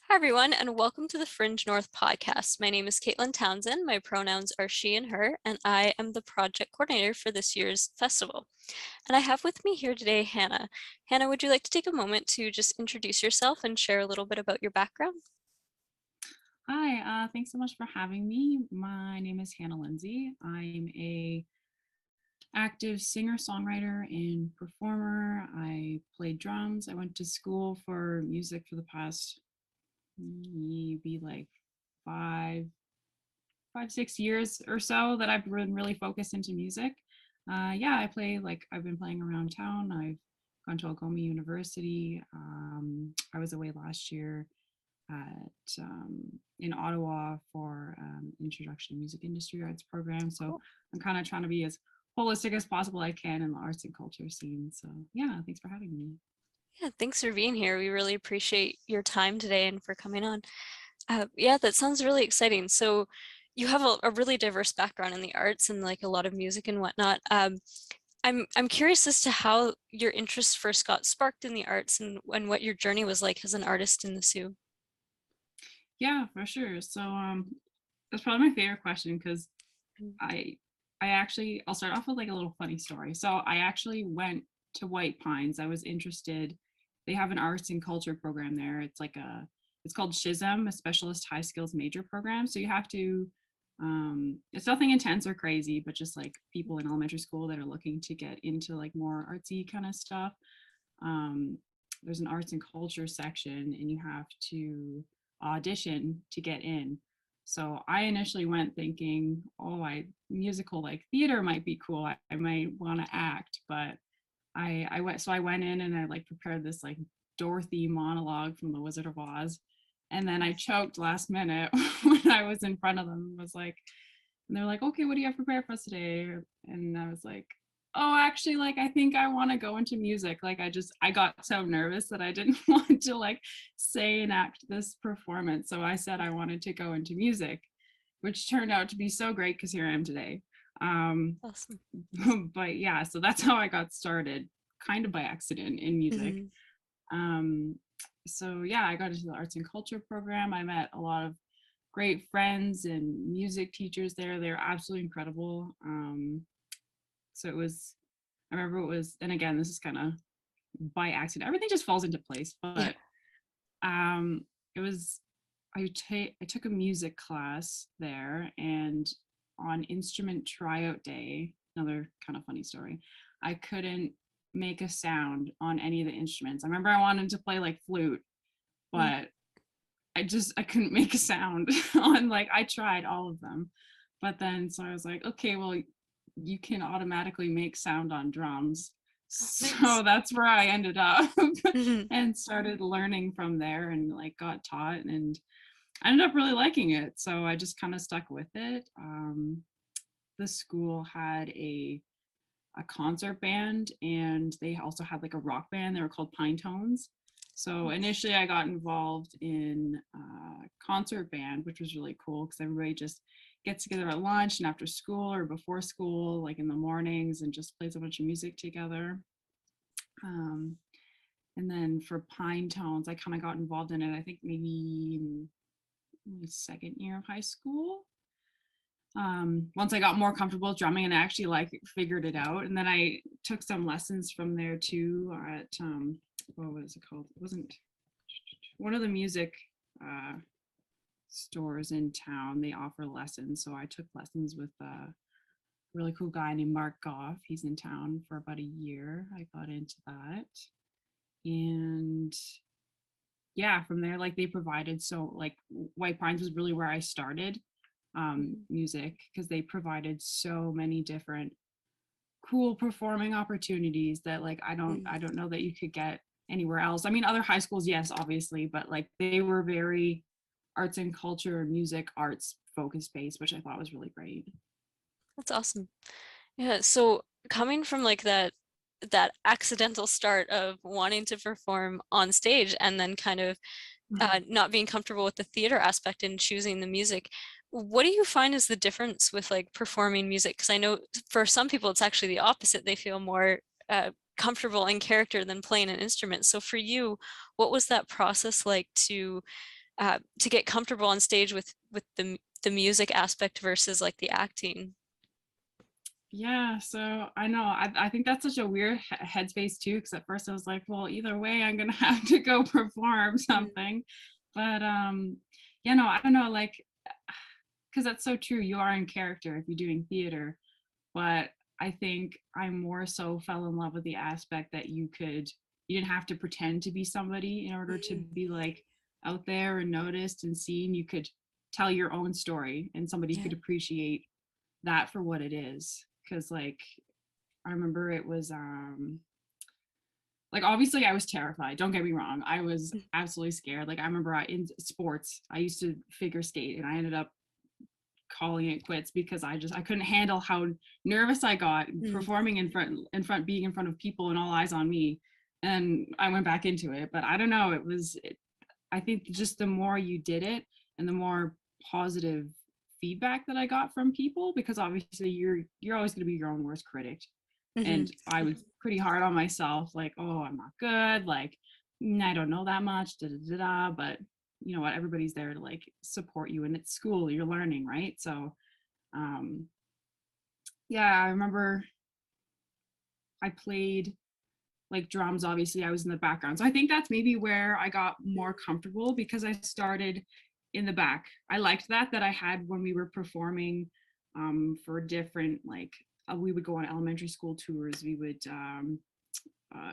Hi, everyone, and welcome to the Fringe North podcast. My name is Caitlin Townsend. My pronouns are she and her, and I am the project coordinator for this year's festival. And I have with me here today Hannah. Hannah, would you like to take a moment to just introduce yourself and share a little bit about your background? Hi, thanks so much for having me. My name is Hannah Lindsay. I'm a active singer-songwriter and performer. I played drums. I went to school for music for the past maybe like 6 years or so that I've been really focused into music. Yeah, I've been playing around town. I've gone to Algoma University. I was away last year at in Ottawa for introduction to music industry arts program. So Cool. I'm kind of trying to be as holistic as possible I can in the arts and culture scene. So yeah, thanks for having me. Yeah, thanks for being here. We really appreciate your time today and for coming on. Yeah, that sounds really exciting. So you have a really diverse background in the arts and like a lot of music and whatnot. I'm curious as to how your interest first got sparked in the arts and what your journey was like as an artist in the Sioux. Yeah, for sure. So that's probably my favorite question because Mm. I I'll start off with like a little funny story. So I actually went to White Pines. I was interested. They have an arts and culture program there. It's called SHISM, a specialist high skills major program. So you have to it's nothing intense or crazy, but just like people in elementary school that are looking to get into like more artsy kind of stuff. Um, there's an arts and culture section and you have to audition to get in. So I initially went thinking, oh, I musical like theater might be cool. I might want to act, but I went in and I like prepared this like Dorothy monologue from The Wizard of Oz. And then I choked last minute when I was in front of them. Was like, and they're like, okay, what do you have prepared for us today? And I was like, oh, actually, like, I think I want to go into music. Like, I got so nervous that I didn't want to like say and act this performance. So I said I wanted to go into music, which turned out to be so great because here I am today. Um, Awesome. but yeah, so that's how I got started, kind of by accident in music. Mhm. Um, so yeah, I got into the arts and culture program. I met a lot of great friends and music teachers there. They're absolutely incredible. So it was, I remember it was, and again, this is kind of by accident. Everything just falls into place. Yeah. But um, it was, I took a music class there, and on instrument tryout day, another kind of funny story, I couldn't make a sound on any of the instruments. I remember I wanted to play like flute, Mm. but I couldn't make a sound on like I tried all of them. But then so I was like, okay, well, you can automatically make sound on drums. Nice. So that's where I ended up Mhm. and started learning from there and like got taught and I ended up really liking it. So I just kind of stuck with it. The school had a concert band and they also had like a rock band. They were called Pine Tones. So Nice. initially I got involved in concert band, which was really cool because everybody just gets together at lunch and after school or before school, like in the mornings, and just plays a bunch of music together. Um, and then for Pine Tones, I kind of got involved in it, I think maybe in my second year of high school. Once I got more comfortable drumming and I actually like figured it out. And then I took some lessons from there too at what was it called? It wasn't one of the music uh, stores in town. They offer lessons, so I took lessons with a really cool guy named Mark Goff. He's in town for about a year. I got into that, and yeah, from there, like they provided so like White Pines was really where I started Mhm. music because they provided so many different cool performing opportunities that like Mm. I don't know that you could get anywhere else. I mean, other high schools, yes, obviously, but like they were very arts and culture, music, arts focus based, which I thought was really great. That's awesome. Yeah, so coming from like that accidental start of wanting to perform on stage and then kind of not being comfortable with the theater aspect and choosing the music, What do you find is the difference with like performing music? Because I know for some people it's actually the opposite. They feel more comfortable in character than playing an instrument. So for you, what was that process like to get comfortable on stage with the music aspect versus like the acting? Yeah, so I know I think that's such a weird headspace too, because at first I was like, well, either way, I'm gonna have to go perform Mm, something. But you know, I don't know, like, because that's so true. You are in character if you're doing theater, but I think I more so fell in love with the aspect that you didn't have to pretend to be somebody in order to mm, be like out there and noticed and seen. You could tell your own story and somebody yeah. could appreciate that for what it is. Cause like I remember it was like obviously I was terrified. Don't get me wrong. I was Mm, absolutely scared. Like I remember in sports, I used to figure skate and I ended up calling it quits because I couldn't handle how nervous I got mm, performing being in front of people and all eyes on me. And I went back into it. But I don't know, I think just the more you did it and the more positive feedback that I got from people, because obviously you're always going to be your own worst critic. mhm. And I was pretty hard on myself, like, oh, I'm not good, like, I don't know that much, da da da da. But you know what? Everybody's there to like support you, and it's school, you're learning, right? So, um, yeah, I remember I played like drums. Obviously, I was in the background, so I think that's maybe where I got more comfortable because I started in the back. I liked that I had when we were performing for different like we would go on elementary school tours. We would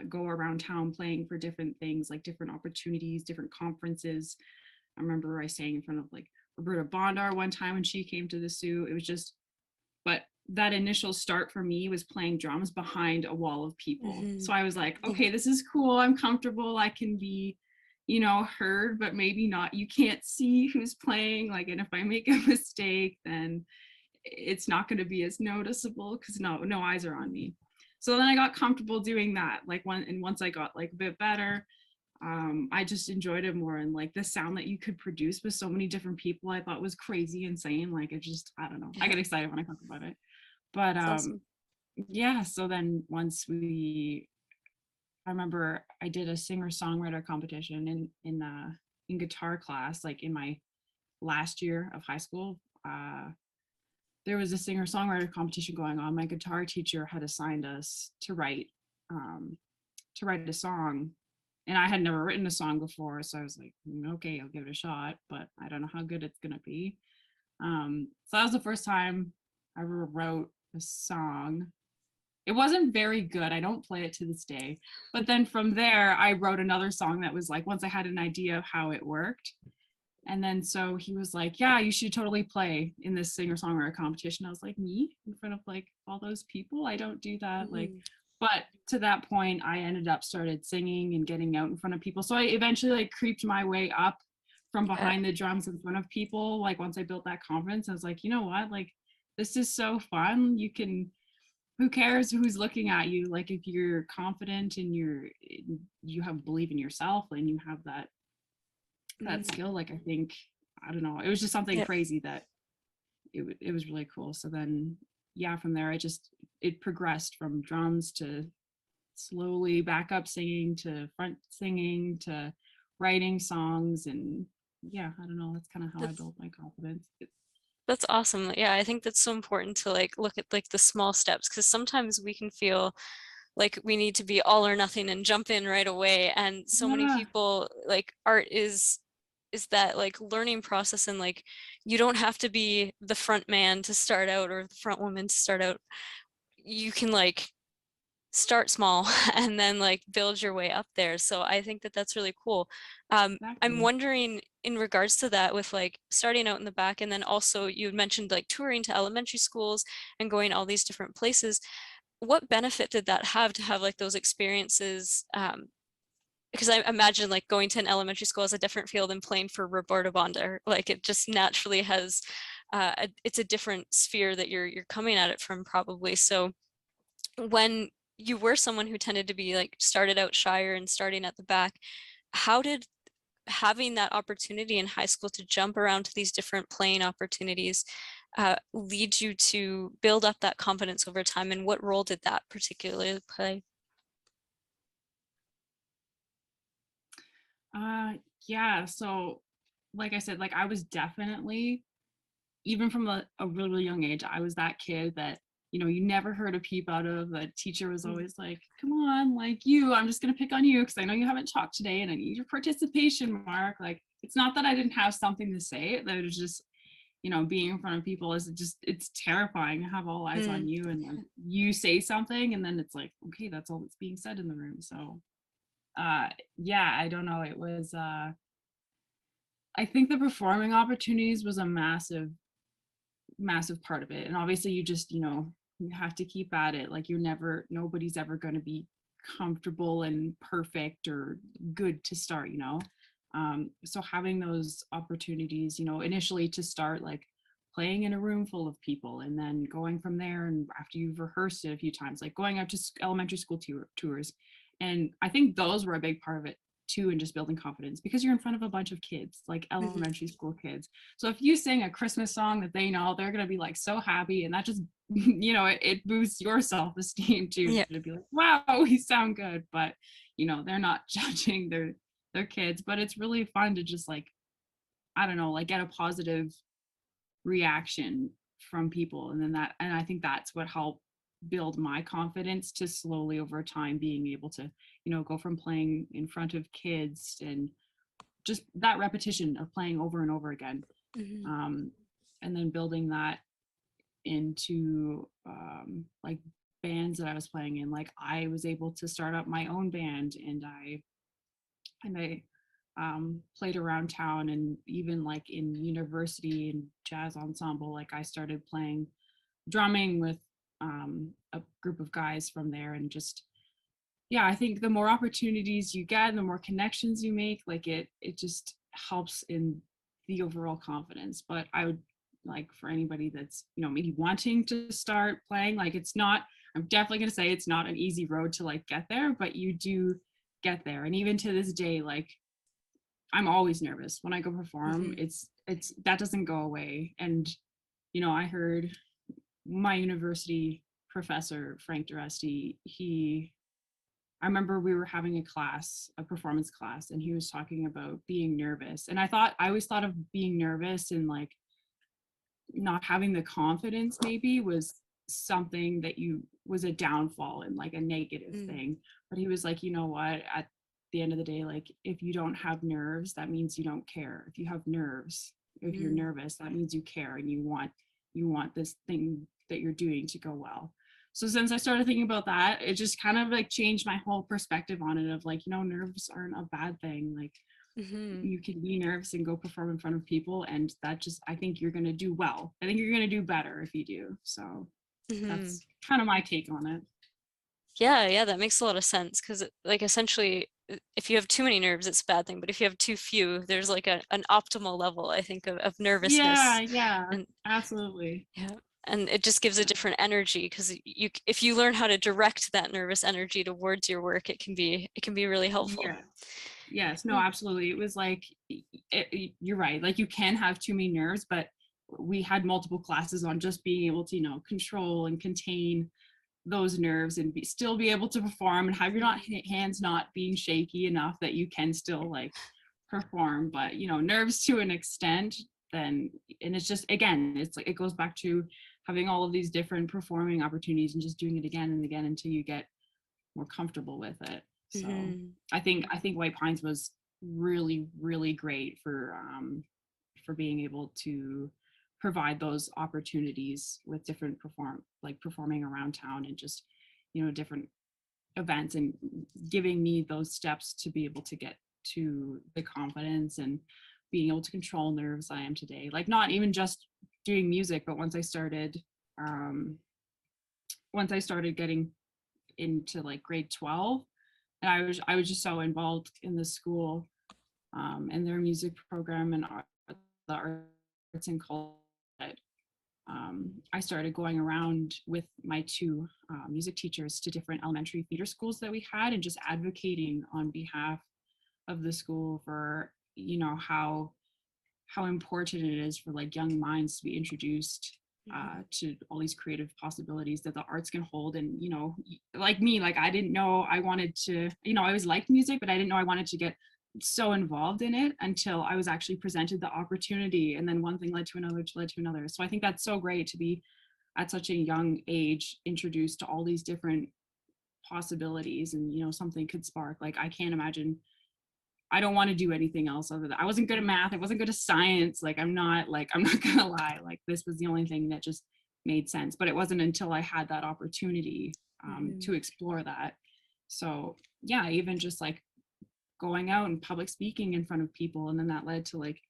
go around town playing for different things, like different opportunities, different conferences. I remember I sang in front of like Roberta Bondar one time when she came to the Sioux. It was just, but that initial start for me was playing drums behind a wall of people. Mhm. So I was like, okay, this is cool. I'm comfortable. I can be, you know, heard, but maybe not. You can't see who's playing. Like, and if I make a mistake, then it's not going to be as noticeable because no eyes are on me. So then I got comfortable doing that. Like once I got like a bit better, I just enjoyed it more. And like the sound that you could produce with so many different people, I thought was crazy insane. Like it just, I don't know. I Yeah, get excited when I talk about it. But that's awesome. yeah, so then I remember I did a singer-songwriter competition in guitar class, like in my last year of high school. There was a singer-songwriter competition going on. My guitar teacher had assigned us um, to write a song, and I had never written a song before, so I was like, okay, I'll give it a shot, but I don't know how good it's gonna be. So that was the first time I ever wrote a song. It wasn't very good. I don't play it to this day. But then from there, I wrote another song that was like, once I had an idea of how it worked. And then so he was like, yeah, you should totally play in this singer songwriter competition. I was like, me in front of like all those people? I don't do that. Like, Mhm. but to that point, I ended up started singing and getting out in front of people. So I eventually like creeped my way up from Yeah. behind the drums in front of people. Like once I built that confidence, I was like, you know what? Like, this is so fun. You can who cares who's looking at you, like if you're confident and you have believe in yourself and you have that Mhm. skill, like I think, I don't know, it was just something Yeah. crazy that it was really cool. So then yeah, from there it progressed from drums to slowly back up singing to front singing to writing songs. And yeah, I don't know, that's kind of how I That's built my confidence. that's awesome. Yeah, I think that's so important to like look at like the small steps because sometimes we can feel like we need to be all or nothing and jump in right away. And so many Yeah, people like art is that like learning process and like you don't have to be the front man to start out or the front woman to start out. You can like start small and then like build your way up there. So I think that that's really cool. I'm exactly. wondering in regards to that with like starting out in the back and then also you had mentioned like touring to elementary schools and going all these different places. What benefit did that have to have like those experiences? Because I imagine like going to an elementary school is a different field than playing for Roberta Bondar. Like it just naturally has, it's a different sphere that you're coming at it from probably. So when you were someone who tended to be like started out shyer and starting at the back, how did having that opportunity in high school to jump around to these different playing opportunities lead you to build up that confidence over time? And what role did that particularly play? Yeah, so like I said, like I was definitely, even from a really, really young age, I was that kid that, you never heard a peep out of. The teacher was Mm. always like, come on, like I'm just gonna pick on you because I know you haven't talked today and I need your participation, Mark. Like, it's not that I didn't have something to say, that it was just, being in front of people is just, it's terrifying to have all eyes on Mm. you, and like you say something and then it's like, okay, that's all that's being said in the room. So uh yeah, I don't know. It was I think the performing opportunities was a massive, massive part of it. And obviously you just, you have to keep at it. Like nobody's ever going to be comfortable and perfect or good to start, so having those opportunities, initially to start like playing in a room full of people, and then going from there, and after you've rehearsed it a few times, like going out to elementary school tours. And I think those were a big part of it too, and just building confidence, because you're in front of a bunch of kids, like Mhm. elementary school kids. So if you sing a Christmas song that they know, they're going to be like so happy, and that just it boosts your self-esteem too, Yeah. to be like, wow, we sound good. But they're not judging their kids. But it's really fun to just like, I don't know, like get a positive reaction from people, and I think that's what helped build my confidence, to slowly over time being able to go from playing in front of kids, and just that repetition of playing over and over again, Mhm. um, and then building that into like bands that I was playing in. Like I was able to start up my own band, and I played around town, and even like in university and jazz ensemble, like I started playing drumming with a group of guys from there. And just, yeah, I think the more opportunities you get and the more connections you make, like it just helps in the overall confidence. But I would like, for anybody that's maybe wanting to start playing, like it's not, I'm definitely going to say it's not an easy road to like get there, but you do get there. And even to this day, like I'm always nervous when I go perform. Mhm. It's that doesn't go away. And I heard my university professor, Frank Duresti, I remember we were having a class, a performance class, and he was talking about being nervous. And I always thought of being nervous and like not having the confidence maybe was something that you was a downfall and like a negative Mm. thing. But he was like, you know what, at the end of the day, like if you don't have nerves, that means you don't care. If you have nerves, if you're Mm. nervous, that means you care, and you want this thing that you're doing to go well. So since I started thinking about that, it just kind of like changed my whole perspective on it, of like, nerves aren't a bad thing. Like Mhm. you can be nervous and go perform in front of people, and that just, I think you're going to do well. I think you're going to do better if you do. So Mhm. that's kind of my take on it. Yeah, yeah, that makes a lot of sense because, like, essentially, if you have too many nerves, it's a bad thing. But if you have too few, there's like an optimal level, I think, of Yeah, nervousness, yeah, and absolutely. yeah, and it just gives a Yeah. different energy because if you learn how to direct that nervous energy towards your work, it can be really helpful. Yeah. Yes, no, Yeah. absolutely. It was like, you're right. Like you can have too many nerves, but we had multiple classes on just being able to, control and contain those nerves, and still be able to perform, and have your not Mhm. hands not being shaky enough that you can still like perform. But nerves to an extent, then, and it's just, again, it's like it goes back to having all of these different performing opportunities and just doing it again and again until you get more comfortable with it. So Mhm. I think White Pines was really, really great for being able to provide those opportunities with different performing around town, and just different events, and giving me those steps to be able to get to the confidence and being able to control nerves I am today. Like not even just doing music, but um once I started getting into like grade 12, and I was just so involved in the school, and their music program, and the arts and culture, that I started going around with my two music teachers to different elementary theater schools that we had, and just advocating on behalf of the school for you know, how important it is for like young minds to be introduced Mhm. to all these creative possibilities that the arts can hold. And you know, like me, like I didn't know I wanted to, you know, I always liked music, but I didn't know I wanted to get so involved in it until I was actually presented the opportunity, and then one thing led to another, led to another. So I think that's so great to be at such a young age introduced to all these different possibilities, and you know, something could spark. Like I can't imagine, I don't want to do anything else other than, I wasn't good at math, I wasn't good at science. Like I'm not gonna lie, like this was the only thing that just made sense. But it wasn't until I had that opportunity Mhm. to explore that. So yeah, even just like going out and public speaking in front of people, and then that led to like,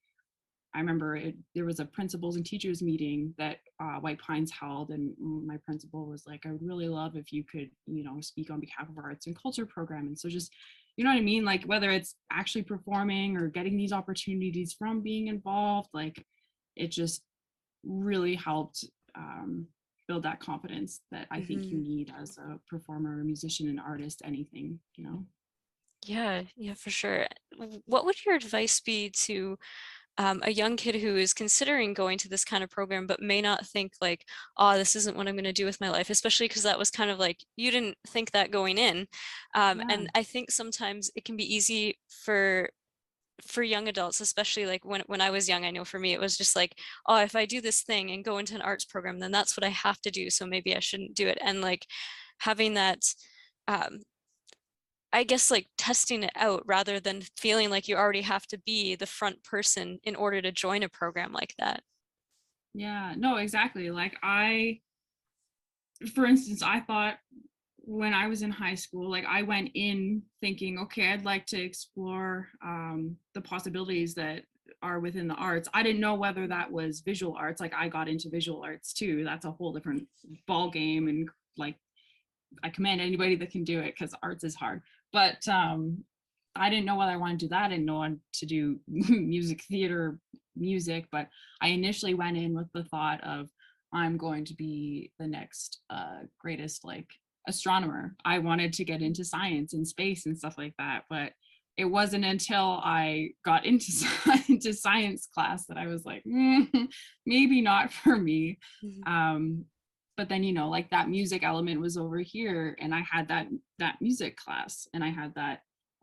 I remember there was a principals and teachers meeting that White Pines held, and my principal was like, I would really love if you could, you know, speak on behalf of our arts and culture program. And so just, you know what I mean? Like whether it's actually performing or getting these opportunities from being involved, like it just really helped build that confidence that I think you Mhm. need as a performer, a musician, an artist, anything, you know? Yeah, yeah, for sure. What would your advice be to a young kid who is considering going to this kind of program, but may not think like, oh, this isn't what I'm going to do with my life, especially because that was kind of like, you didn't think that going in. Yeah. And I think sometimes it can be easy for young adults, especially like when I was young, I know for me, it was just like, oh, if I do this thing and go into an arts program, then that's what I have to do. So maybe I shouldn't do it. And like having that, um, I guess like testing it out rather than feeling like you already have to be the front person in order to join a program like that. Yeah, no, exactly. Like for instance, I thought when I was in high school, like I went in thinking, okay, I'd like to explore the possibilities that are within the arts. I didn't know whether that was visual arts. Like I got into visual arts too. That's a whole different ball game, and like I commend anybody that can do it because arts is hard. But I didn't know whether I wanted to do that. I didn't know I wanted to do music theater, music. But I initially went in with the thought of, I'm going to be the next greatest like astronomer. I wanted to get into science and space and stuff like that. But it wasn't until I got into into science class that I was like, maybe not for me. Mhm. Um, but then, you know, like that music element was over here, and I had that music class, and I had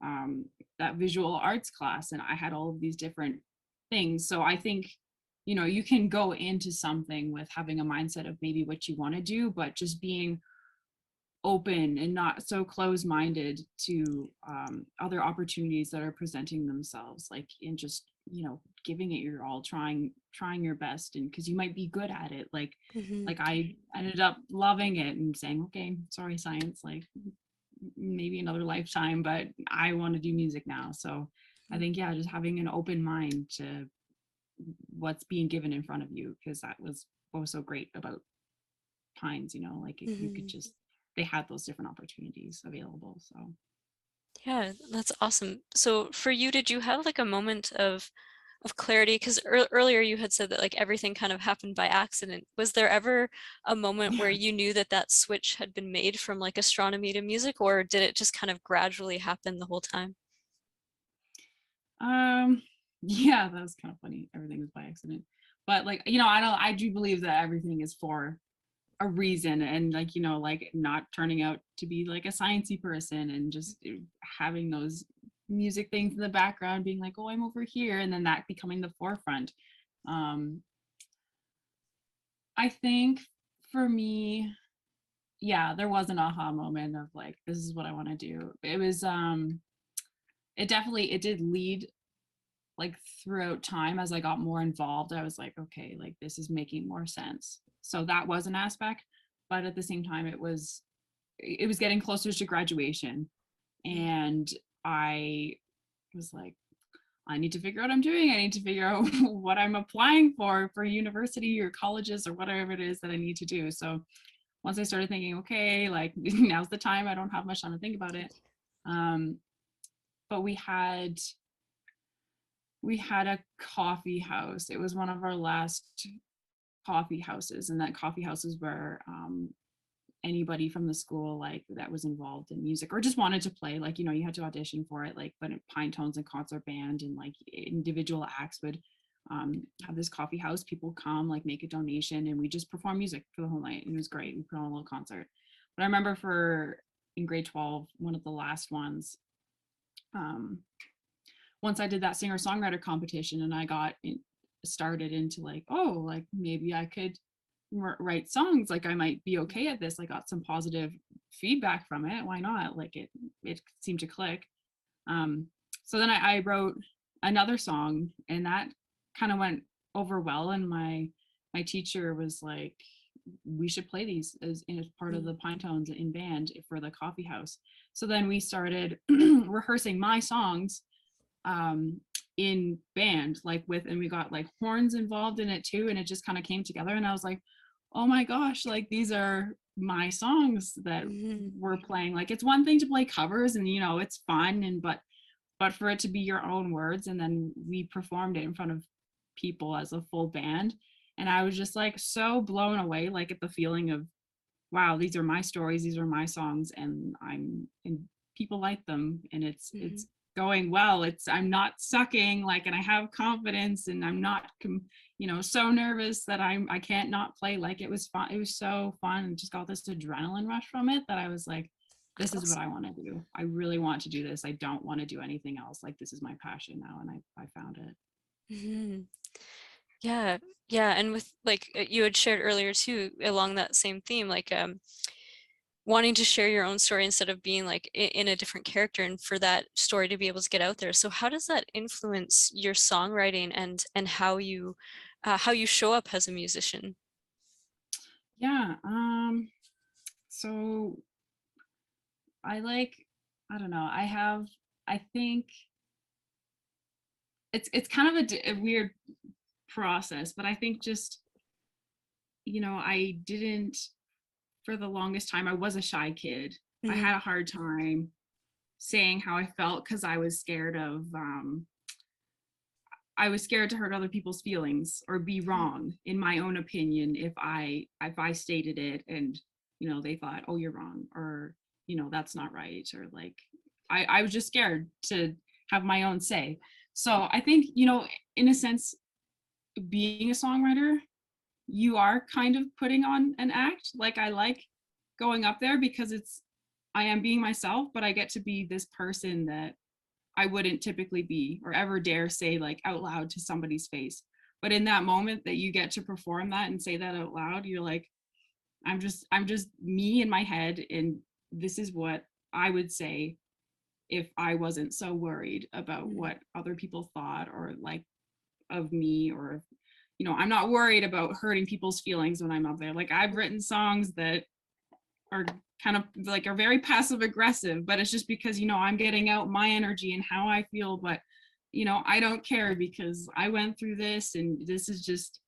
um that visual arts class, and I had all of these different things. So I think, you know, you can go into something with having a mindset of maybe what you want to do, but just being open and not so close-minded to other opportunities that are presenting themselves, like in just, you know, giving it your all, trying your best, and because you might be good at it, Mhm. like I ended up loving it and saying, okay, sorry science, like maybe another lifetime, but I want to do music now. So I Mhm. think, yeah, just having an open mind to what's being given in front of you, because that was what was so great about Pines, you know, like you could Mhm. just, they had those different opportunities available. So Yeah, that's awesome. So for you, did you have like a moment of clarity? Because earlier you had said that like everything kind of happened by accident. Was there ever a moment where yeah. you knew that that switch had been made from like astronomy to music, or did it just kind of gradually happen the whole time? um yeah, that was kind of funny, everything was by accident. But like, you know, I do believe that everything is for a reason, and like, you know, like not turning out to be like a sciencey person, and just having those music things in the background being like, oh, I'm over here, and then that becoming the forefront. um I think for me, yeah, there was an aha moment of like, this is what I want to do. It was it definitely, it did lead like throughout time. As I got more involved, I was like, okay, like this is making more sense. So that was an aspect. But at the same time, it was getting closer to graduation, Mm. and I was like, I need to figure out what I'm doing. I need to figure out what I'm applying for university or colleges or whatever it is that I need to do. So once I started thinking, okay, like now's the time, I don't have much time to think about it. Um, but we had a coffee house. It was one of our last coffee houses, and that coffee house is where anybody from the school like that was involved in music or just wanted to play, like, you know, you had to audition for it, like, but Pine Tones and concert band and like individual acts would have this coffee house. People come, like, make a donation, and we just perform music for the whole night, and it was great. We put on a little concert. But I remember in grade 12, one of the last ones, once I did that singer-songwriter competition and I got started into like, oh, like maybe I could write songs, like I might be okay at this. I got some positive feedback from it. Why not? Like it seemed to click. So then I wrote another song, and that kind of went over well. And my teacher was like, we should play these as part of the Pine Tones in band for the coffee house. So then we started rehearsing my songs in band, like and we got like horns involved in it too, and it just kind of came together. And I was like, oh my gosh, like these are my songs that we're playing. Like, it's one thing to play covers and, you know, it's fun, and but for it to be your own words. And then we performed it in front of people as a full band, and I was just like so blown away, like at the feeling of, wow, these are my stories, these are my songs, and people like them, and it's going well. I'm not sucking, like, and I have confidence, and I'm not you know, so nervous that I can't not play. Like, it was fun. It was so fun, and just got this adrenaline rush from it that I was like, this is what I want to do. I really want to do this. I don't want to do anything else. Like, this is my passion now, and I found it. Yeah, yeah, and with like you had shared earlier too, along that same theme, like wanting to share your own story instead of being like in a different character, and for that story to be able to get out there. So how does that influence your songwriting and how you show up as a musician? Yeah. So I don't know. I think it's kind of a weird process, but I think just, you know, for the longest time, I was a shy kid. I had a hard time saying how I felt because I was scared to hurt other people's feelings or be wrong in my own opinion if I stated it, and, you know, they thought, oh, you're wrong, or, you know, that's not right, or like I was just scared to have my own say. So I think, you know, in a sense, being a songwriter, you are kind of putting on an act. Like, I like going up there because I am being myself, but I get to be this person that I wouldn't typically be or ever dare say like out loud to somebody's face. But in that moment that you get to perform that and say that out loud, you're like, I'm just me in my head, and this is what I would say if I wasn't so worried about what other people thought or like of me, or, you know, I'm not worried about hurting people's feelings when I'm up there. Like, I've written songs that are kind of like are very passive aggressive, but it's just because, you know, I'm getting out my energy and how I feel. But, you know, I don't care because I went through this, and this is just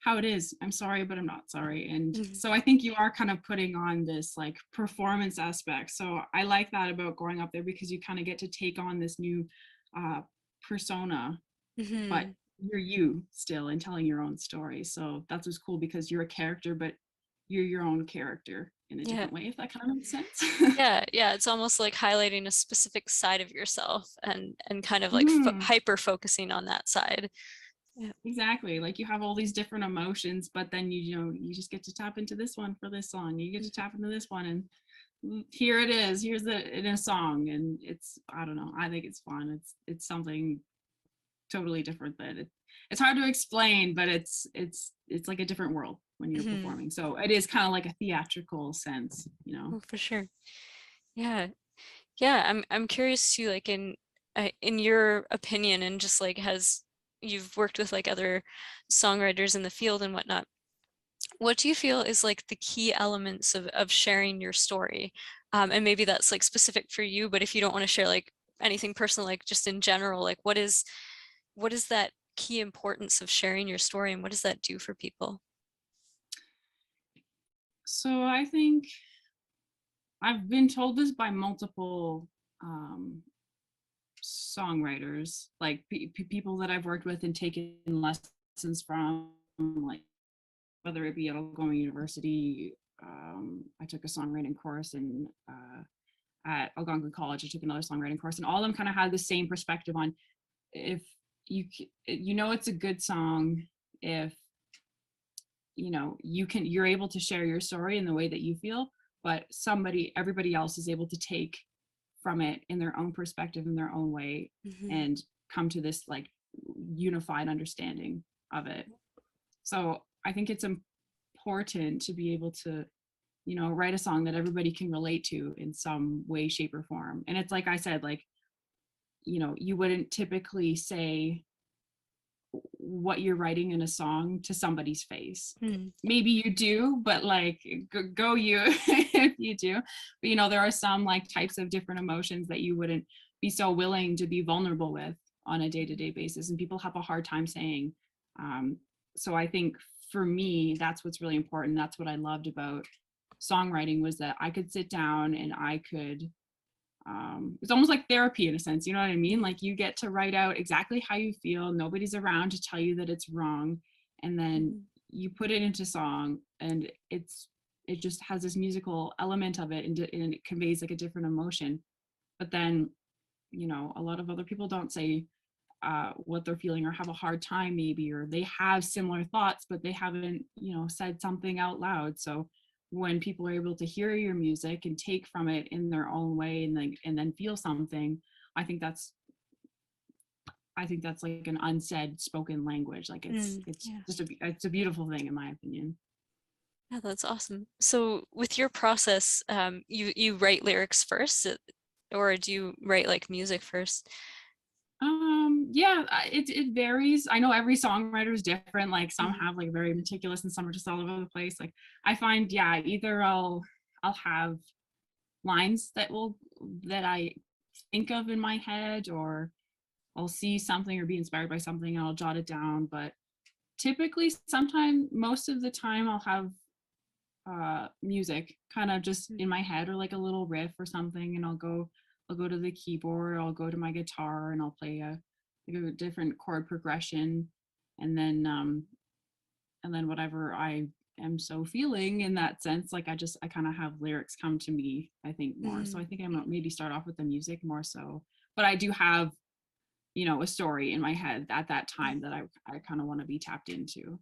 how it is. I'm sorry, but I'm not sorry. And so I think you are kind of putting on this like performance aspect. So I like that about going up there, because you kind of get to take on this new persona, but you're you still and telling your own story. So that's what's cool, because you're a character, but you're your own character in a different way, if that kind of makes sense. Yeah, it's almost like highlighting a specific side of yourself and kind of like Mhm. hyper focusing on that side. Yeah. Exactly. Like, you have all these different emotions, but then you know, you just get to tap into this one for this song. You get to tap into this one, and here it is. Here's in a song, and I don't know. I think it's fun. It's something totally different that it's hard to explain, but it's like a different world when you're performing. So it is kind of like a theatrical sense, you know. Oh, for sure. Yeah. Yeah, I'm curious too, like in your opinion, and just like you've worked with like other songwriters in the field and whatnot, what do you feel is like the key elements of sharing your story? And maybe that's like specific for you, but if you don't want to share like anything personal, like just in general, like what is that key importance of sharing your story, and what does that do for people? So I think I've been told this by multiple songwriters, like people that I've worked with and taken lessons from, like whether it be at Algoma University I took a songwriting course, and at Algonquin College, I took another songwriting course, and all of them kind of had the same perspective on if you know it's a good song if you're able to share your story in the way that you feel, but everybody else is able to take from it in their own perspective, in their own way, Mm-hmm. and come to this like unified understanding of it. So I think it's important to be able to write a song that everybody can relate to in some way, shape, or form. And it's like I said, like you wouldn't typically say what you're writing in a song to somebody's face. Mm. Maybe you do, but like go you if you do. But there are some like types of different emotions that you wouldn't be so willing to be vulnerable with on a day-to-day basis, and people have a hard time saying. So I think for me, that's what's really important. That's what I loved about songwriting, was that I could sit down and I could it's almost like therapy in a sense, you know what I mean? Like you get to write out exactly how you feel, nobody's around to tell you that it's wrong, and then Mm-hmm. you put it into song, and it just has this musical element of it, and it conveys like a different emotion. But then a lot of other people don't say what they're feeling, or have a hard time maybe, or they have similar thoughts but they haven't said something out loud. So when people are able to hear your music and take from it in their own way, and then feel something, i think that's like an unsaid spoken language. Like it's Mm. it's Yeah. just it's a beautiful thing in my opinion. Yeah, that's awesome. So with your process, you write lyrics first, or do you write like music first? Yeah, it varies. I know every songwriter is different. Like some Mm. have like very meticulous, and some are just all over the place. Like I find, yeah, either I'll have lines that I think of in my head, or I'll see something or be inspired by something and I'll jot it down. But typically, sometime, most of the time, I'll have music kind of just Mm. in my head, or like a little riff or something, and I'll go to the keyboard, I'll go to my guitar, and I'll play like a different chord progression, and then whatever I am so feeling in that sense, like I kind of have lyrics come to me, I think, more. So I Mm. think I might maybe start off with the music more so, but I do have a story in my head at that time that I kind of want to be tapped into.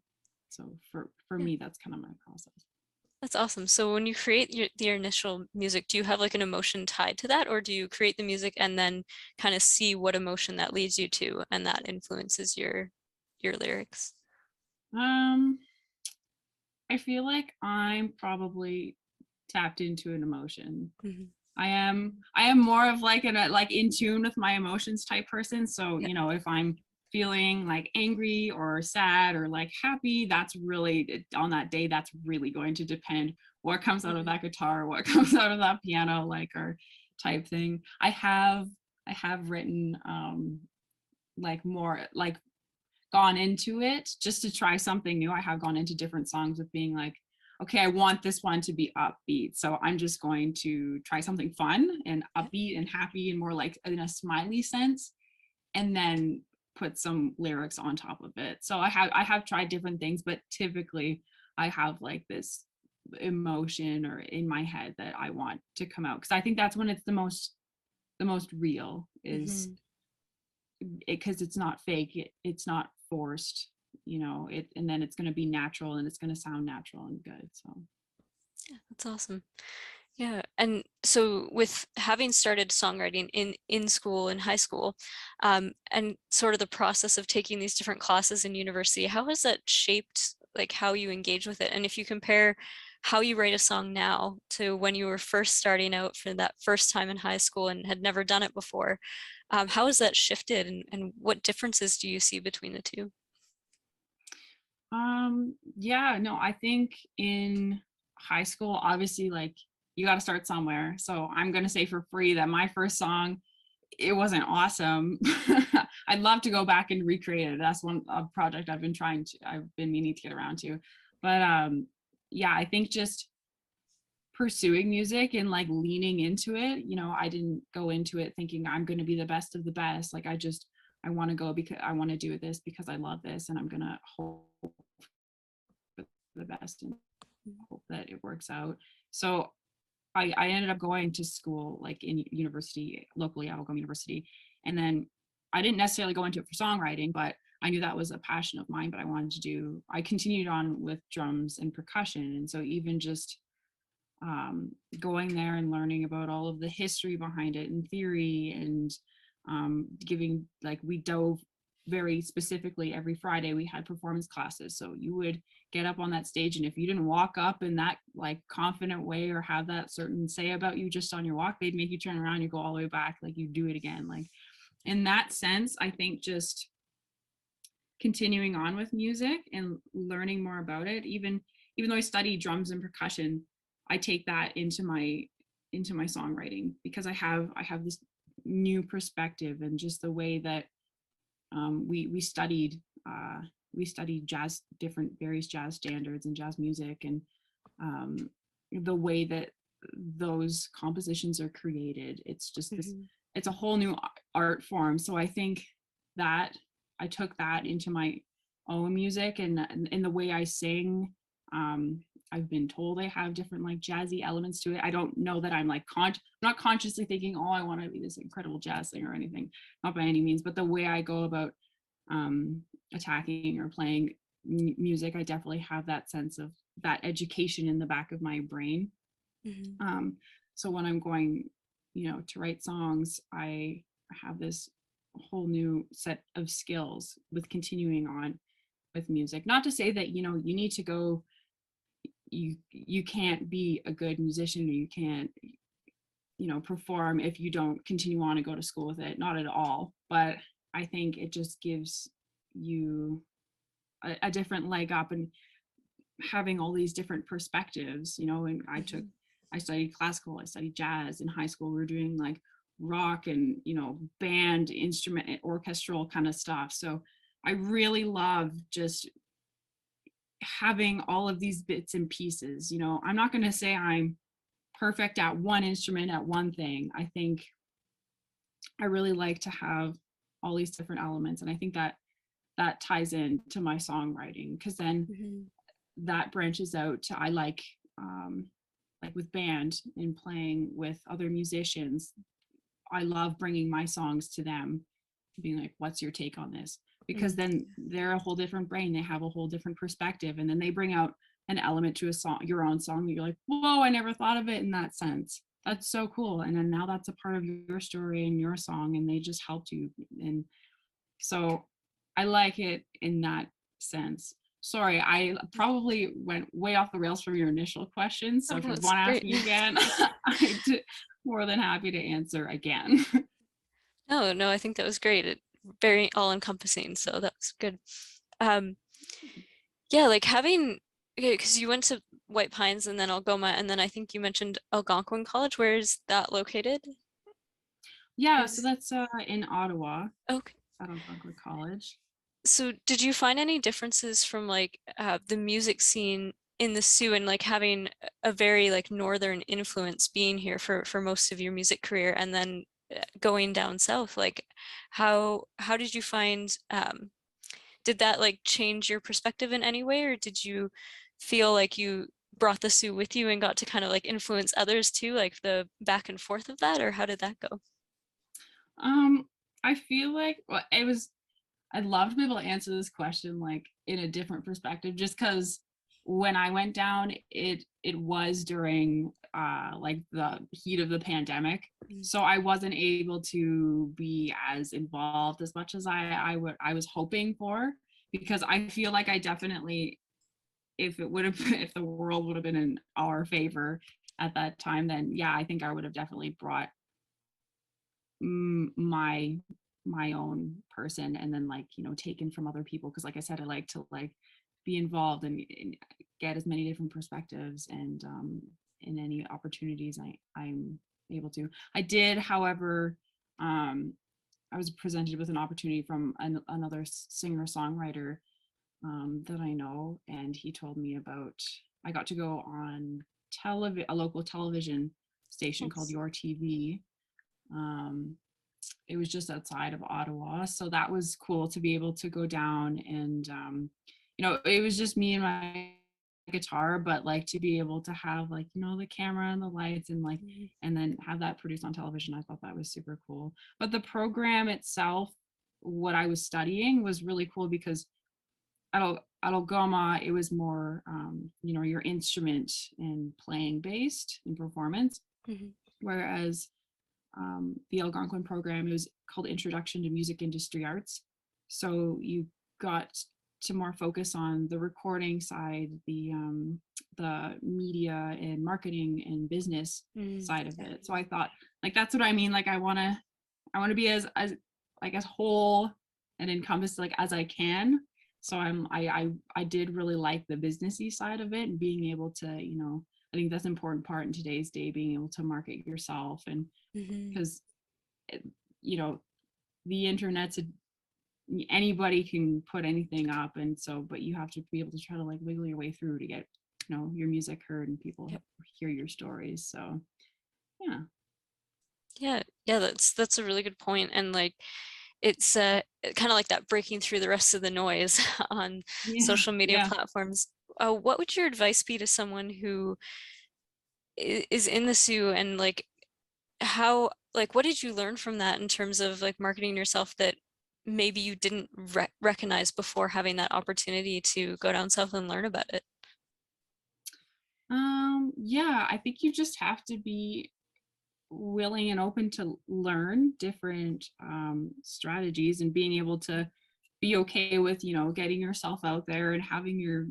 So for Yeah, me, that's kind of my process. that's awesome. So when you create your initial music, do you have like an emotion tied to that, or do you create the music and then kind of see what emotion that leads you to, and that influences your lyrics? um I feel like I'm probably tapped into an emotion. Mhm. I am more of like like in tune with my emotions type person. So, Yeah. if I'm feeling like angry or sad or like happy, that's really on that day, that's really going to depend what comes out of Mhm. that guitar, what comes out of that piano, like, or type thing. I have written like more like gone into it just to try something new. I have gone into different songs with being like, okay, I want this one to be upbeat. So I'm just going to try something fun and Yeah. upbeat and happy and more like in a smiley sense, and then put some lyrics on top of it. So I have tried different things, but typically I have like this emotion or in my head that I want to come out, because I think that's when it's the most real, is Mhm. because it's not fake, it's not forced, and then it's going to be natural, and it's going to sound natural and good. So Yeah, that's awesome. Yeah, and so with having started songwriting in school, in high school, and sort of the process of taking these different classes in university, how has that shaped like how you engage with it? And if you compare how you write a song now to when you were first starting out for that first time in high school and had never done it before, how has that shifted, and what differences do you see between the two? yeah, no, I think in high school, obviously, like, you got to start somewhere. So I'm going to say for free that my first song, it wasn't awesome. I'd love to go back and recreate it. That's one a project I've been meaning to get around to. But yeah, I think just pursuing music and like leaning into it, I didn't go into it thinking I'm going to be the best of the best. Like I want to go because I want to do this because I love this, and I'm going to hope for the best. hope that it works out. So I ended up going to school like in university locally at Algoma University, and then I didn't necessarily go into it for songwriting, but I knew that was a passion of mine. But I continued on with drums and percussion, and so even just going there and learning about all of the history behind it and theory and giving, like, we dove very specifically every Friday. We had performance classes, so you would get up on that stage, and if you didn't walk up in that like confident way or have that certain say about you just on your walk, they'd make you turn around, you go all the way back, like you do it again. Like, in that sense, I think just continuing on with music and learning more about it, even though I study drums and percussion, I take that into my songwriting, because I have this new perspective, and just the way that we studied jazz, different various jazz standards and jazz music, and the way that those compositions are created. It's just this, it's a whole new art form. So I think that I took that into my own music, and in the way I sing. I've been told I have different like jazzy elements to it. I don't know that I'm like not consciously thinking, oh, I want to be this incredible jazz singer or anything, not by any means. But the way I go about attacking or playing music, I definitely have that sense of that education in the back of my brain. So when I'm going, to write songs, I have this whole new set of skills with continuing on with music. Not to say that, you need to go, you can't be a good musician, or you can't, perform if you don't continue on and go to school with it. Not at all. But I think it just gives you a different leg up, and having all these different perspectives, and I studied classical, I studied jazz. In high school we were doing like rock and band instrument orchestral kind of stuff. So I really love just having all of these bits and pieces. I'm not going to say I'm perfect at one instrument, at one thing. I think I really like to have all these different elements, and I think that ties into my songwriting, because then that branches out to, I like with band and playing with other musicians, I love bringing my songs to them, being like, what's your take on this? Because then they're a whole different brain, they have a whole different perspective, and then they bring out an element to a song, your own song, that you're like, whoa, I never thought of it in that sense. That's so cool. And then now that's a part of your story and your song, and they just helped you. And so I like it in that sense. Sorry, I probably went way off the rails from your initial question. So if you want to ask me again, I'm more than happy to answer again. No, I think that was great. Very all-encompassing, so that's good. Yeah, like having, because you went to White Pines and then Algoma, and then I think you mentioned Algonquin College. Where is that located? Yeah, so that's in Ottawa Okay. at Algonquin College. So did you find any differences from like the music scene in the Sioux, and like having a very like northern influence being here for most of your music career, and then going down south? Like how did you find did that like change your perspective in any way, or did you feel like you brought the Sioux with you and got to kind of like influence others too, like the back and forth of that, or how did that go? I feel like, well, I'd love to be able to answer this question like in a different perspective, just because when I went down, it was during like the heat of the pandemic. So I wasn't able to be as involved as much as I was hoping for, because I feel like I definitely, if if the world would have been in our favor at that time, then yeah, I think I would have definitely brought my own person, and then like taken from other people, because like I said, I like to like be involved and get as many different perspectives, and in any opportunities I'm able to. I did, however, I was presented with an opportunity from another singer-songwriter that I know, and he told me about, I got to go on a local television station called Your TV. It was just outside of Ottawa, so that was cool to be able to go down, and it was just me and my guitar, but like to be able to have like, you know, the camera and the lights and like, Mhm. and then have that produced on television, I thought that was super cool. But the program itself, what I was studying was really cool because at Algoma, it was more, you know, your instrument and playing based in performance. Mhm. Whereas the Algonquin program, it was called Introduction to Music Industry Arts. So you got to more focus on the recording side, the media and marketing and business Mm, side of yeah. it. So I thought, like, that's what I mean. Like, I want to be as like as whole and encompassed like as I can. So I did really like the businessy side of it and being able to, you know, I think that's an important part in today's day, being able to market yourself. And Mhm. because, you know, the internet's anybody can put anything up, and so but you have to be able to try to like wiggle your way through to get, you know, your music heard and people Yep. hear your stories. So yeah. Yeah, yeah, that's a really good point. And like it's kind of like that breaking through the rest of the noise on Yeah. social media Yeah. platforms. What would your advice be to someone who is in the Sioux, and like how, like, what did you learn from that in terms of like marketing yourself that maybe you didn't recognize before having that opportunity to go down south and learn about it? Yeah, I think you just have to be willing and open to learn different strategies and being able to be okay with, you know, getting yourself out there and having your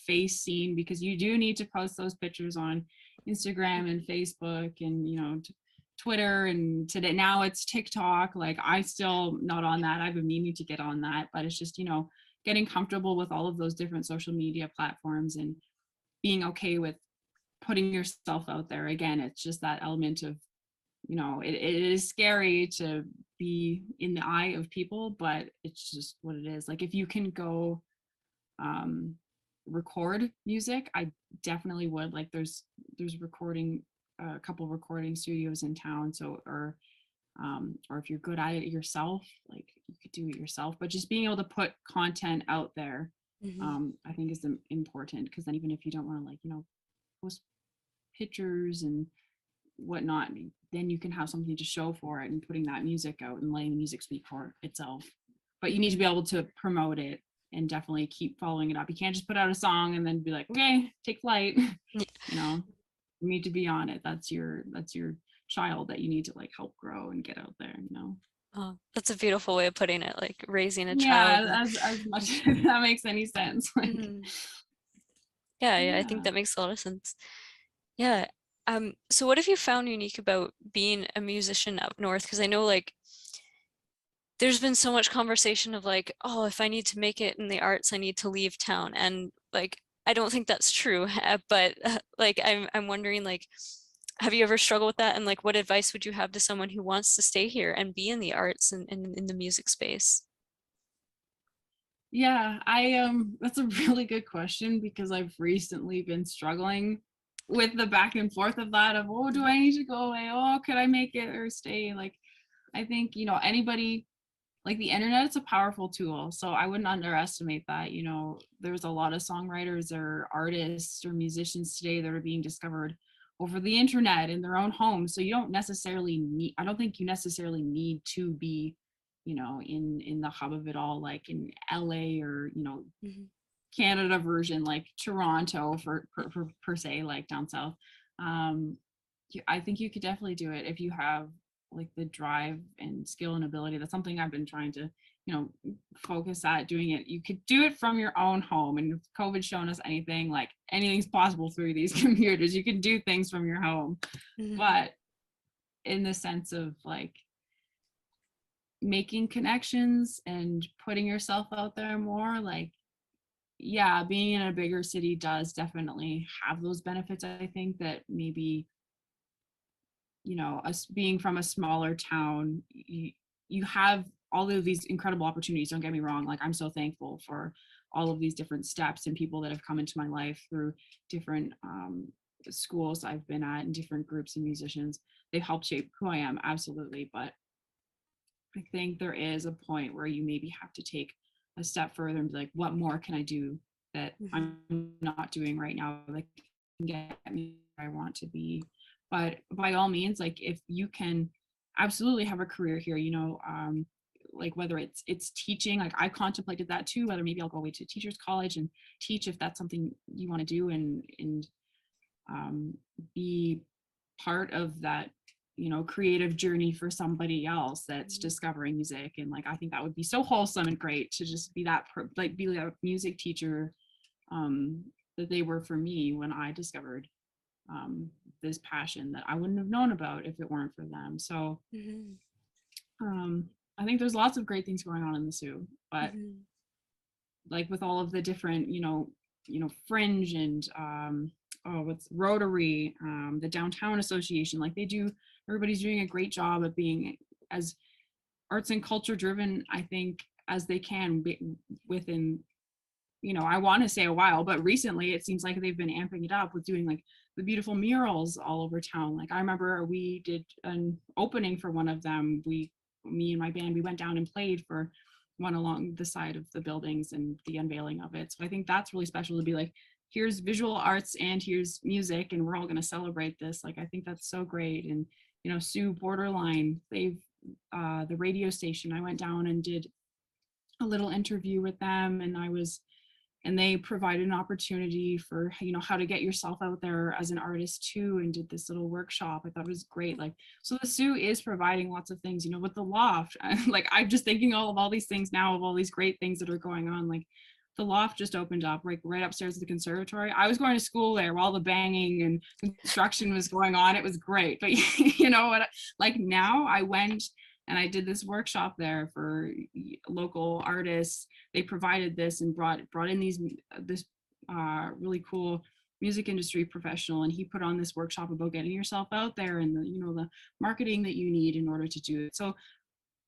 face seen, because you do need to post those pictures on Instagram and Facebook and, you know, Twitter, and today now it's TikTok. Like I still not on that. I've been meaning to get on that, but it's just, you know, getting comfortable with all of those different social media platforms and being okay with putting yourself out there. Again, it's just that element of, you know, it is scary to be in the eye of people, but it's just what it is. Like if you can go um record music, I definitely would. Like there's recording a couple recording studios in town, so or if you're good at it yourself, like you could do it yourself, but just being able to put content out there, Mhm. I think is important, because then even if you don't want to, like, you know, post pictures and whatnot, then you can have something to show for it and putting that music out and letting the music speak for itself. But you need to Mhm. be able to promote it and definitely keep following it up. You can't just put out a song and then be like, okay, take flight. Yeah. You know, you need to be on it. That's your child that you need to like help grow and get out there, you know. Oh, that's a beautiful way of putting it, like raising a child. Yeah, as much as that makes any sense. Like, Mhm. Yeah, yeah, I think yeah. that makes a lot of sense. Yeah. So what have you found unique about being a musician up north? Because I know like there's been so much conversation of like, oh, if I need to make it in the arts, I need to leave town. And like, I don't think that's true. But like, I'm wondering like, have you ever struggled with that? And like, what advice would you have to someone who wants to stay here and be in the arts and in the music space? Yeah, I that's a really good question, because I've recently been struggling with the back and forth of that of, oh, do Mhm. I need to go away? Oh, could I make it or stay? Like I think, you know, anybody, like the internet, it's a powerful tool. So I wouldn't underestimate that. You know, there's a lot of songwriters or artists or musicians today that are being discovered over the internet in their own homes. So you don't necessarily need, I don't think you necessarily need to be, you know, in the hub of it all, like in LA or, you know, Mhm. Canada version, like Toronto per se, like down south. I think you could definitely do it if you have like the drive and skill and ability. That's something I've been trying to, you know, focus at doing it. You could do it from your own home, and if COVID's shown us anything, like anything's possible through these computers. You can do things from your home, Mhm. but in the sense of like making connections and putting yourself out there more, like yeah, being in a bigger city does definitely have those benefits. I think that maybe, you know, us being from a smaller town, you have all of these incredible opportunities. Don't get me wrong. Like I'm so thankful for all of these different steps and people that have come into my life through different schools I've been at and different groups and musicians. They've helped shape who I am, absolutely. But I think there is a point where you maybe have to take a step further and be like, what more can I do that Mhm. I'm not doing right now that can get me where I want to be. But by all means, like if you can absolutely have a career here, like whether it's teaching, like I contemplated that too, whether maybe I'll go away to teachers college and teach if that's something you want to do, and um, be part of that creative journey for somebody else that's Mhm. discovering music. And like I think that would be so wholesome and great to just be that like be a music teacher um that they were for me when I discovered um this passion that I wouldn't have known about if it weren't for them. So Mhm. um I think there's lots of great things going on in the Sioux, but Mhm. like with all of the different Fringe and oh what's Rotary, the downtown association, like everybody's doing a great job of being as arts and culture driven, I think, as they can be within, I want to say a while, but recently it seems like they've been amping it up with doing like the beautiful murals all over town. Like I remember we did an opening for one of them. Me and my band, we went down and played for one along the side of the buildings and the unveiling of it. So I think that's really special to be like, here's visual arts and here's music, and we're all going to celebrate this. Like I think that's so great. And Sioux Borderline, the radio station, I went down and did a little interview with them, and they provided an opportunity for how to get yourself out there as an artist too, and did this little workshop. I thought it was great. Like, so the Sioux is providing lots of things, with the loft. Like I'm just thinking all these things now, of all these great things that are going on. Like the loft just opened up right upstairs at the conservatory. I was going to school there while the banging and construction was going on. It was great. But you know what, like now I went and I did this workshop there for local artists. They provided this and brought in this really cool music industry professional, and he put on this workshop about getting yourself out there and the marketing that you need in order to do it. So,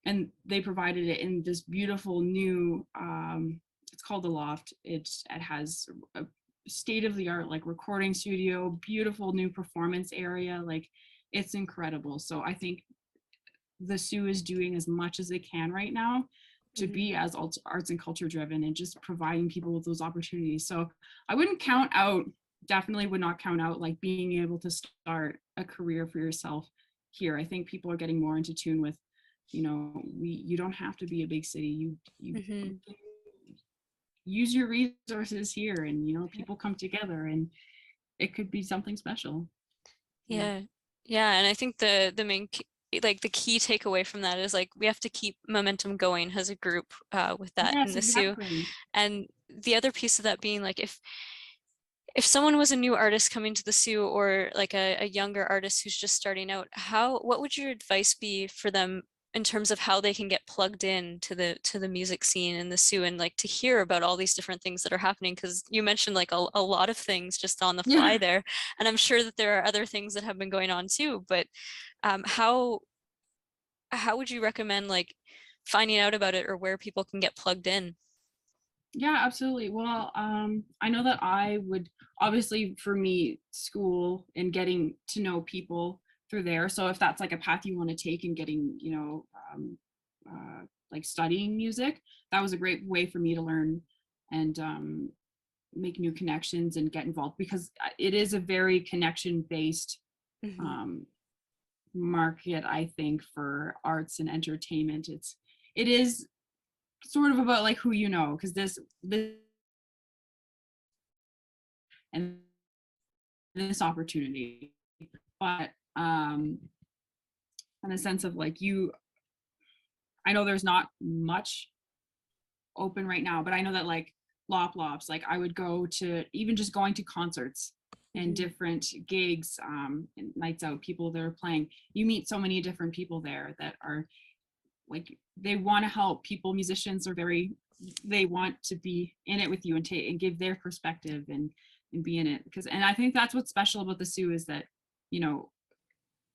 and they provided it in this beautiful new it's called the Loft. It has a state of the art like recording studio, beautiful new performance area. Like it's incredible. So I think the Sioux is doing as much as they can right now to Mhm. be as arts and culture driven and just providing people with those opportunities. So I wouldn't count out, definitely would not count out like being able to start a career for yourself here. I think people are getting more into tune with, you don't have to be a big city. You Mhm. use your resources here, and people come together, and it could be something special. Yeah. Yeah. Yeah, and I think the main like the key takeaway from that is like we have to keep momentum going as a group with that in Yes, the Sioux. exactly. And the other piece of that being like if someone was a new artist coming to the Sioux, or like a younger artist who's just starting out, what would your advice be for them in terms of how they can get plugged in to the music scene in the Sioux, and like to hear about all these different things that are happening? Because you mentioned like a lot of things just on the fly Yeah. there, and I'm sure that there are other things that have been going on too. But how would you recommend like finding out about it, or where people can get plugged in? Yeah, absolutely. Well, I know that I would obviously for me, school and getting to know people through there. So if that's like a path you want to take and getting, like studying music, that was a great way for me to learn and make new connections and get involved, because it is a very connection based Mhm. um, market, I think, for arts and entertainment. It is sort of about like who you know, because this and this opportunity, but in a sense of like I know there's not much open right now, but I know that like lops, like I would go to, even just going to concerts and Mhm. different gigs, and nights out, people that are playing, you meet so many different people there that are like, they want to help people. Musicians are they want to be in it with you and take and give their perspective and be in it, because, and I think that's what's special about the Sioux is that, you know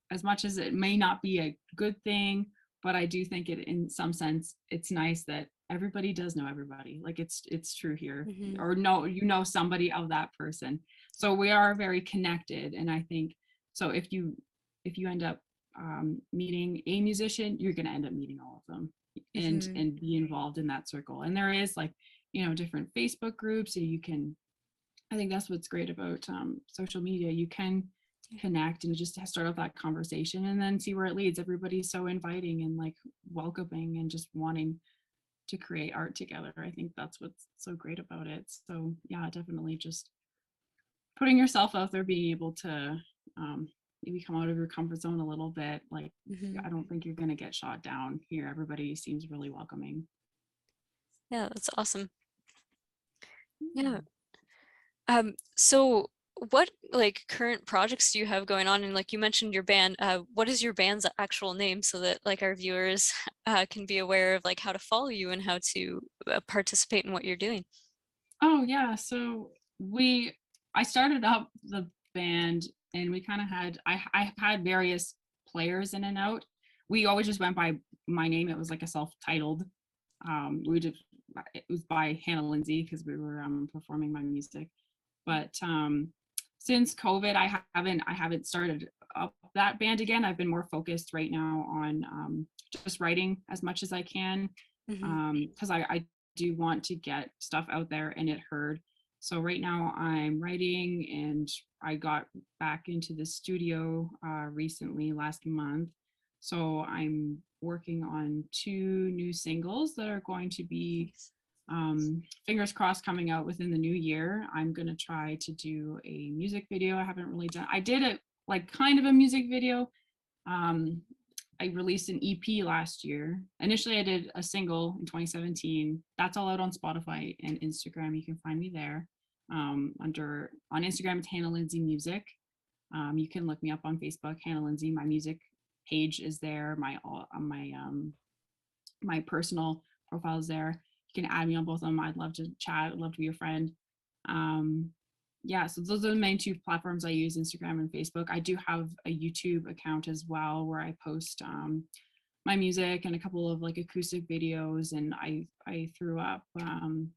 as much as it may not be a good thing, but I do think it, in some sense, it's nice that everybody does know everybody. Like it's true here, Mhm. or no, somebody of that person. So we are very connected, and I think so. If you end up meeting a musician, you're going to end up meeting all of them, and Mhm. be involved in that circle. And there is like, different Facebook groups, and you can, I think that's what's great about social media. You can connect and just start off that conversation and then see where it leads. Everybody's so inviting and like welcoming and just wanting to create art together. I think that's what's so great about it. So yeah, definitely just putting yourself out there, being able to maybe come out of your comfort zone a little bit. Like, I don't think you're going to get shot down here. Everybody seems really welcoming. Yeah, that's awesome. Yeah. So what like current projects do you have going on? And like you mentioned your band, what is your band's actual name so that like our viewers can be aware of like how to follow you and how to participate in what you're doing? Oh yeah, so I started up the band, and we kind of had I had various players in and out. We always just went by my name. It was like a self-titled. We did It was by Hannah Lindsay because we were performing my music. But since COVID, I haven't started up that band again. I've been more focused right now on just writing as much as I can, because I do want to get stuff out there and it heard. So right now I'm writing, and I got back into the studio recently last month. So I'm working on 2 new singles that are going to be Nice. fingers crossed coming out within the new year. I'm gonna try to do a music video. I haven't really done. I did it like kind of a music video. Um, I released an EP last year. Initially, I did a single in 2017. That's all out on Spotify and Instagram. You can find me there. On Instagram, it's Hannah Lindsay Music. You can look me up on Facebook, Hannah Lindsay. My music page is there. My personal profile is there. You can add me on both of them. I'd love to chat. I'd love to be your friend. Um, yeah, so those are the main 2 platforms I use, Instagram and Facebook. I do have a YouTube account as well where I post my music and a couple of like acoustic videos. And I threw up when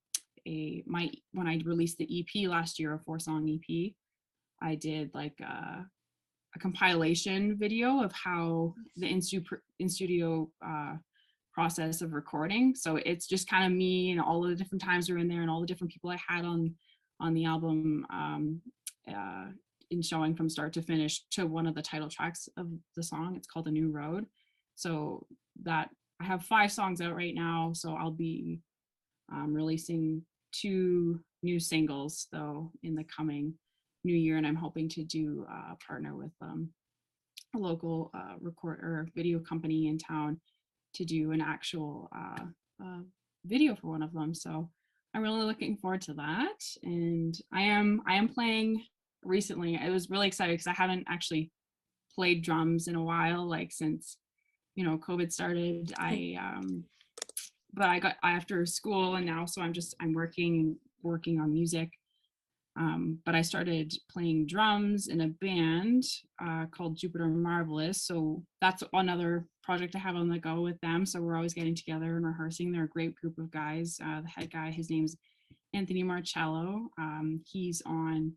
I released the EP last year, a 4-song EP. I did like a compilation video of how the in studio process of recording. So it's just kind of me, and all of the different times are in there, and all the different people I had on the album, in showing from start to finish to one of the title tracks of the song. It's called A New Road. So that I have 5 songs out right now. So I'll be releasing 2 new singles though in the coming new year, and I'm hoping to do partner with a local record or video company in town to do an actual video for one of them. So I'm really looking forward to that. And I am playing recently. I was really excited because I haven't actually played drums in a while, like since COVID started. But I got after school, and now so I'm working on music. But I started playing drums in a band called Jupiter Marvelous. So that's another project I have on the go with them. So we're always getting together and rehearsing. They're a great group of guys. The head guy, his name's Anthony Marcello. He's on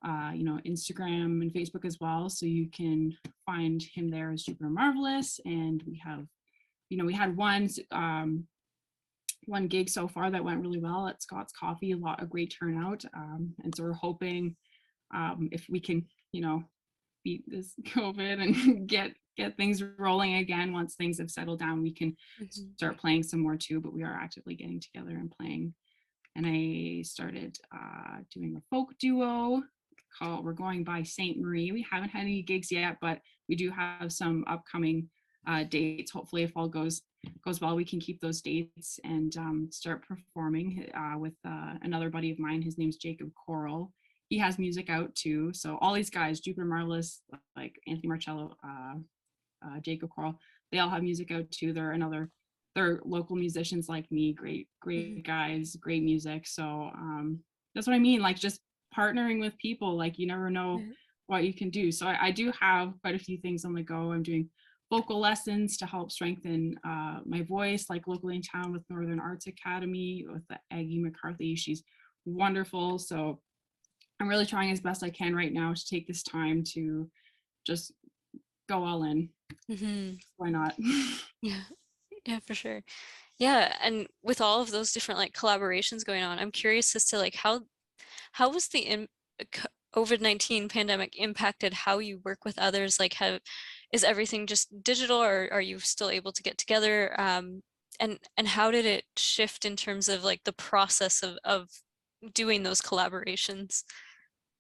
Instagram and Facebook as well. So you can find him there as Jupiter Marvelous. And we have, we had one gig so far that went really well at Scott's Coffee, a great turnout. And so we're hoping if we can, beat this COVID and get things rolling again, once things have settled down, we can start playing some more too. But we are actively getting together and playing. And I started doing a folk duo called We're Going by Saint Marie. We haven't had any gigs yet, but we do have some upcoming dates. Hopefully, if all goes well, we can keep those dates and start performing with another buddy of mine. His name's Jacob Coral. He has music out too. So all these guys, Jupiter Marvelous, like Anthony Marcello, Jacob Coral, they all have music out too. They're local musicians like me, great guys, great music. So that's what I mean, like just partnering with people, like you never know what you can do. So I do have quite a few things on the go. I'm doing vocal lessons to help strengthen my voice, like locally in town with Northern Arts Academy with Aggie McCarthy. She's wonderful. So I'm really trying as best I can right now to take this time to just go all in. Why not? Yeah, yeah, for sure. Yeah, and with all of those different like collaborations going on, I'm curious as to like how was the COVID-19 pandemic impacted how you work with others? Like, how is everything just digital, or are you still able to get together? And how did it shift in terms of like the process of doing those collaborations?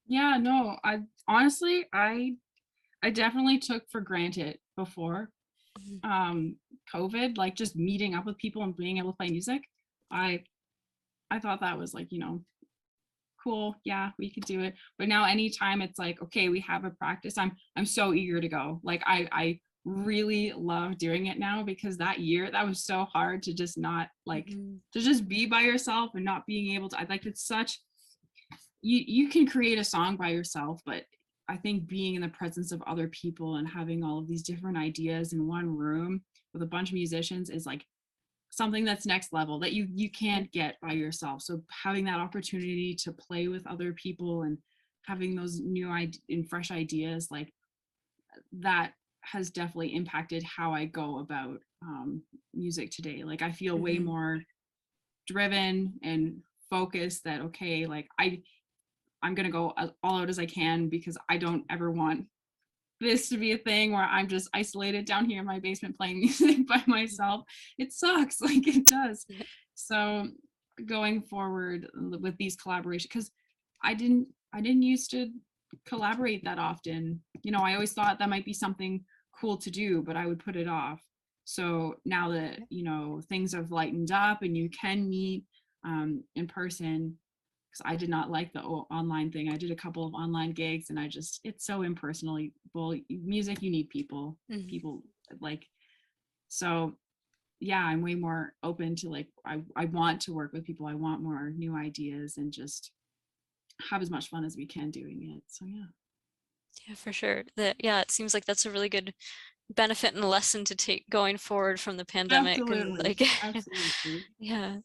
Yeah, no, I honestly, I definitely took for granted before Mhm. um COVID, like just meeting up with people and being able to play music. I I thought that was like, cool, yeah, we could do it. But now anytime it's like, okay, we have a practice, I'm so eager to go. Like I really love doing it now, because that year that was so hard to just not like Mhm. to just be by yourself and not being able to. I like it's such you can create a song by yourself, but I think being in the presence of other people and having all of these different ideas in one room with a bunch of musicians is like something that's next level that you Yeah. can't get by yourself. So having that opportunity to play with other people and having those new and fresh ideas, like that has definitely impacted how I go about music today. Like I feel way Mhm. more driven and focused that okay, like I'm gonna go all out as I can, because I don't ever want this to be a thing where I'm just isolated down here in my basement playing music by myself. It sucks, like it does. Yeah. So going forward with these collaborations, because I didn't used to collaborate that often. I always thought that might be something cool to do, but I would put it off. So now that things have lightened up and you can meet in person, because I did not like the online thing. I did a couple of online gigs, and it's so impersonal. Well, music, you need people. Mhm. People like so. Yeah, I'm way more open to like I want to work with people. I want more new ideas and just have as much fun as we can doing it. So yeah, Yeah, for sure. Yeah, it seems like that's a really good benefit and lesson to take going forward from the pandemic and absolutely, like absolutely. yeah.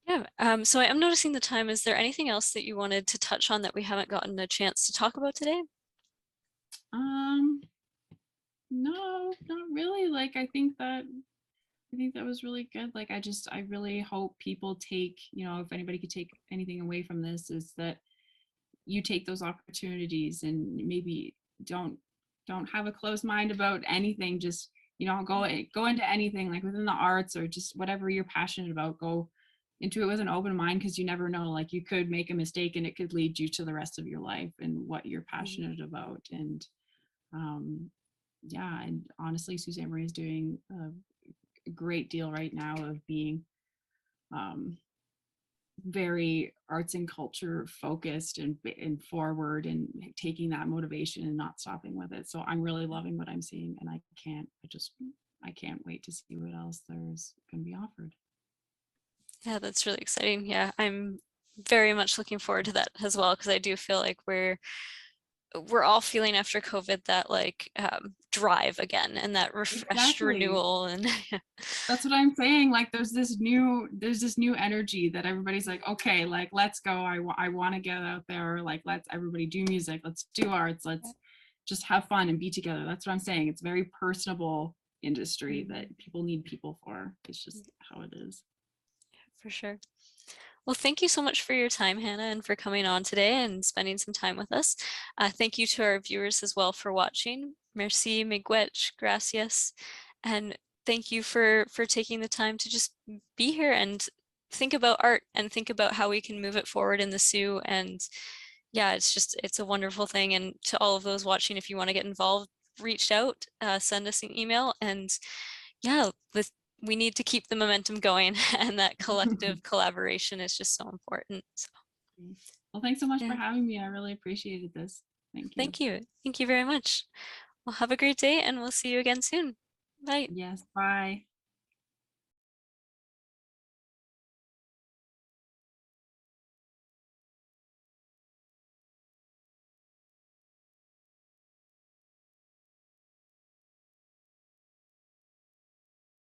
Yeah. So I am noticing the time. Is there anything else that you wanted to touch on that we haven't gotten a chance to talk about today? Um, no, not really. Like I think that was really good. Like I really hope people take, if anybody could take anything away from this, is that you take those opportunities and maybe don't don't have a closed mind about anything. Just go into anything like within the arts or just whatever you're passionate about. Go into it with an open mind, because you never know, like you could make a mistake and it could lead you to the rest of your life and what you're Mhm. passionate about. And um yeah, and honestly, Suzanne Marie is doing a great deal right now of being um very arts and culture focused and forward, and taking that motivation and not stopping with it. So I'm really loving what I'm seeing, and I can't wait to see what else there's going to be offered. Yeah, that's really exciting. Yeah, I'm very much looking forward to that as well because I do feel like we're all feeling after COVID that like drive again and that refreshed Exactly. renewal and That's what I'm saying. Like there's this new energy that everybody's like, okay, like let's go. I want to get out there. Like let's everybody do music. Let's do arts. Let's just have fun and be together. That's what I'm saying. It's a very personable industry Mhm. that people need people for. It's just how it is. For sure. Well, thank you so much for your time, Hannah, and for coming on today and spending some time with us. Thank you to our viewers as well for watching. Merci, miigwech, gracias, and thank you for taking the time to just be here and think about art and think about how we can move it forward in the Sioux. And yeah, it's a wonderful thing. And to all of those watching, if you want to get involved, reach out, send us an email, and yeah, we need to keep the momentum going and that collective collaboration is just so important. So Well, thanks so much for yeah, having me. I really appreciated this. Thank you. thank you. Thank you very much. Well, have a great day and we'll see you again soon. Bye. Yes, bye.